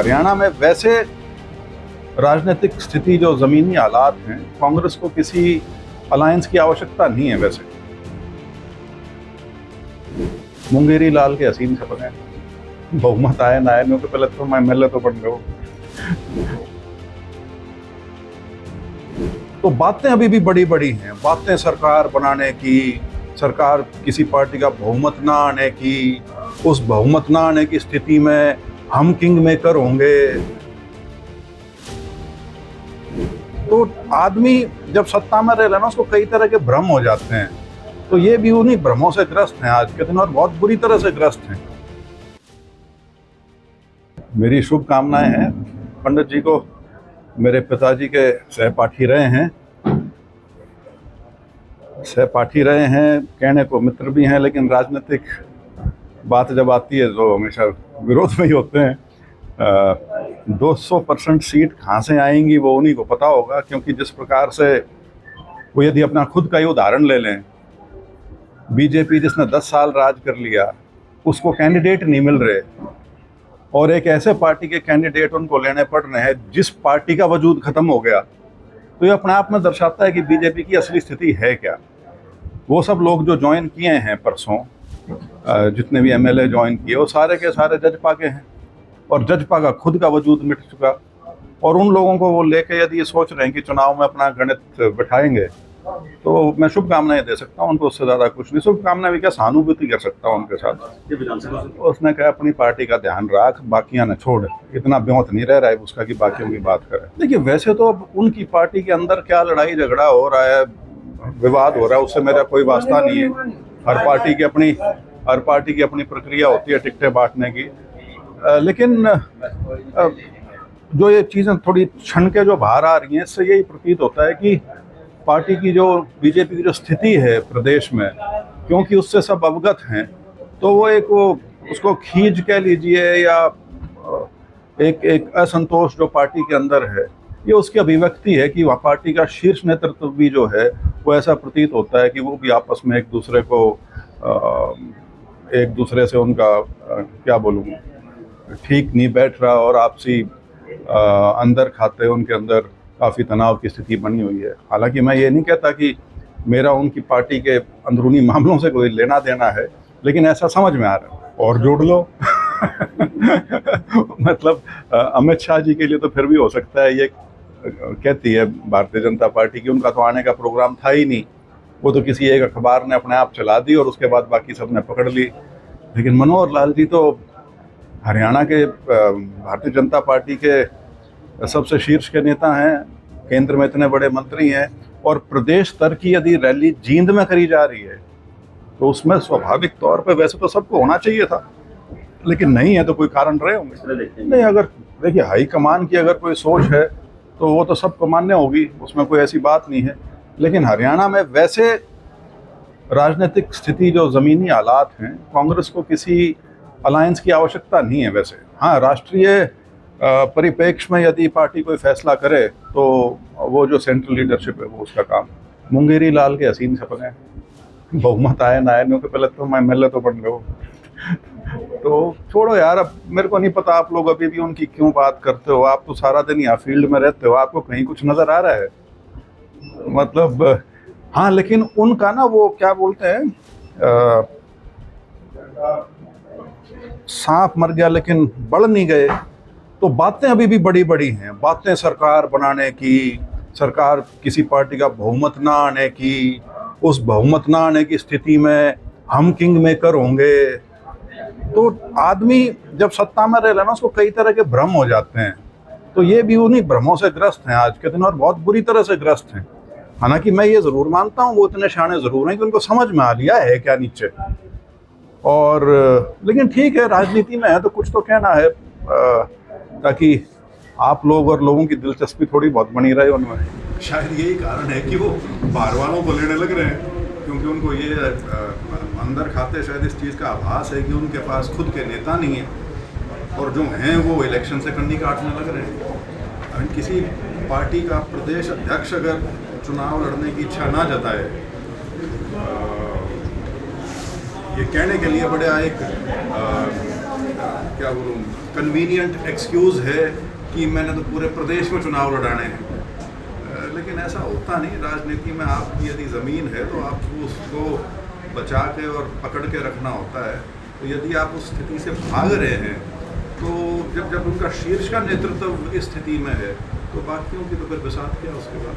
हरियाणा में वैसे राजनीतिक स्थिति जो ज़मीनी हालात हैं, कांग्रेस को किसी अलायंस की आवश्यकता नहीं है। वैसे मुंगेरी लाल के हसीन सपने, बहुमत आए ना आए, तो पहले तो मैं एमएलए तो बन गया। तो बातें अभी भी बड़ी बड़ी हैं, बातें सरकार बनाने की, सरकार किसी पार्टी का बहुमत ना आने की, उस बहुमत ना आने की स्थिति में हम किंग मेकर होंगे। तो आदमी जब सत्ता में रह लेना, उसको कई तरह के भ्रम हो जाते हैं। तो ये भी उन्हीं भ्रमों से ग्रस्त हैं आज के दिन, और बहुत बुरी तरह से ग्रस्त हैं। मेरी शुभकामनाएं हैं पंडित जी को, मेरे पिताजी के सहपाठी रहे हैं, कहने को मित्र भी हैं, लेकिन राजनीतिक बात जब आती है तो हमेशा विरोध में ही होते हैं। 200% सीट कहाँ से आएंगी वो उन्हीं को पता होगा, क्योंकि जिस प्रकार से वो, यदि अपना खुद का ही उदाहरण ले लें, बीजेपी जिसने 10 साल राज कर लिया, उसको कैंडिडेट नहीं मिल रहे, और एक ऐसे पार्टी के कैंडिडेट उनको लेने पड़ रहे हैं जिस पार्टी का वजूद खत्म हो गया। तो ये अपने आप में दर्शाता है कि बीजेपी की असली स्थिति है क्या। वो सब लोग जो ज्वाइन किए हैं परसों, जितने भी एमएलए ज्वाइन किए, वो सारे के सारे जजपा के हैं, और जजपा का खुद का वजूद मिट चुका। और उन लोगों को वो लेके यदि ये सोच रहे हैं कि चुनाव में अपना गणित बिठाएंगे, तो मैं शुभकामनाएं दे सकता हूँ उनको, उससे ज़्यादा कुछ नहीं। शुभकामनाएं भी क्या, सहानुभूति कर सकता हूँ उनके साथ। उसने कहा अपनी पार्टी का ध्यान रख, बाकियां न छोड़। इतना ब्योंत नहीं रह रहा है उसका कि बाकियों की बात करे। देखिए, वैसे तो अब उनकी पार्टी के अंदर क्या लड़ाई झगड़ा हो रहा है, विवाद हो रहा है, उससे मेरा कोई वास्ता नहीं है। हर पार्टी की अपनी प्रक्रिया होती है टिकटें बांटने की। लेकिन जो ये चीज़ें थोड़ी क्षण के जो बाहर आ रही हैं, इससे यही प्रतीत होता है कि पार्टी की जो, बीजेपी की जो स्थिति है प्रदेश में, क्योंकि उससे सब अवगत हैं, तो वो उसको खींच कह लीजिए, या एक असंतोष जो पार्टी के अंदर है, ये उसकी अभिव्यक्ति है कि वह पार्टी का शीर्ष नेतृत्व भी जो है, वो ऐसा प्रतीत होता है कि वो भी आपस में एक दूसरे से उनका क्या बोलूँ, ठीक नहीं बैठ रहा, और आपसी अंदर खाते उनके अंदर काफ़ी तनाव की स्थिति बनी हुई है। हालांकि मैं ये नहीं कहता कि मेरा उनकी पार्टी के अंदरूनी मामलों से कोई लेना देना है, लेकिन ऐसा समझ में आ रहा है। और जोड़ लो मतलब अमित शाह जी के लिए तो फिर भी हो सकता है, ये कहती है भारतीय जनता पार्टी की, उनका तो आने का प्रोग्राम था ही नहीं, वो तो किसी एक अखबार ने अपने आप चला दी और उसके बाद बाकी सब ने पकड़ ली। लेकिन मनोहर लाल जी तो हरियाणा के भारतीय जनता पार्टी के सबसे शीर्ष के नेता हैं, केंद्र में इतने बड़े मंत्री हैं, और प्रदेश स्तर की यदि रैली जींद में करी जा रही है, तो उसमें स्वाभाविक तौर पे वैसे तो सबको होना चाहिए था, लेकिन नहीं है, तो कोई कारण रहे होंगे। नहीं, अगर देखिए हाईकमान की अगर कोई सोच है तो वो तो सबको मान्य होगी, उसमें कोई ऐसी बात नहीं है। लेकिन हरियाणा में वैसे राजनीतिक स्थिति जो ज़मीनी हालात हैं, कांग्रेस को किसी अलायंस की आवश्यकता नहीं है। वैसे हाँ, राष्ट्रीय परिप्रेक्ष्य में यदि पार्टी कोई फैसला करे, तो वो जो सेंट्रल लीडरशिप है, वो उसका काम। मुंगेरी लाल के हसीन सपने, बहुमत आए ना आए, तो पहले तो मैं एमएलए तो बन गया। तो छोड़ो यार, अब मेरे को नहीं पता आप लोग अभी भी उनकी क्यों बात करते हो। आप तो सारा दिन यहाँ फील्ड में रहते हो, आपको कहीं कुछ नज़र आ रहा है? मतलब हाँ, लेकिन उनका ना वो क्या बोलते हैं, सांप मर गया लेकिन बढ़ नहीं गए। तो बातें अभी भी बड़ी बड़ी हैं, बातें सरकार बनाने की, सरकार किसी पार्टी का बहुमत ना आने की, उस बहुमत ना आने की स्थिति में हम किंग मेकर होंगे। तो आदमी जब सत्ता में रह लेना, उसको कई तरह के भ्रम हो जाते हैं। तो ये भी उन्हीं भ्रमों से ग्रस्त हैं आज के दिन, और बहुत बुरी तरह से ग्रस्त हैं। हालांकि मैं ये ज़रूर मानता हूँ वो इतने शाणे ज़रूर हैं कि उनको समझ में आ लिया है क्या नीचे। और लेकिन ठीक है, राजनीति में है तो कुछ तो कहना है, ताकि आप लोग और लोगों की दिलचस्पी थोड़ी बहुत बनी रहे उनमें। शायद यही कारण है कि वो बाहर वालों को लेने लग रहे हैं, क्योंकि उनको ये अंदर खाते शायद इस चीज़ का आभास है कि उनके पास खुद के नेता नहीं है, और जो हैं वो इलेक्शन से कंडी काटने लग रहे हैं। किसी पार्टी का प्रदेश अध्यक्ष अगर चुनाव लड़ने की इच्छा ना जताए, ये कहने के लिए बड़े क्या बोलूँ, कन्वीनियंट एक्सक्यूज़ है कि मैंने तो पूरे प्रदेश में चुनाव लड़ाने हैं। लेकिन ऐसा होता नहीं। राजनीति में आपकी यदि ज़मीन है तो आपको उसको बचा के और पकड़ के रखना होता है। तो यदि आप उस स्थिति से भाग रहे हैं तो जब उनका शीर्ष का नेतृत्व इस स्थिति में है तो बाकियों की तो फिर बिसात क्या उसके बाद।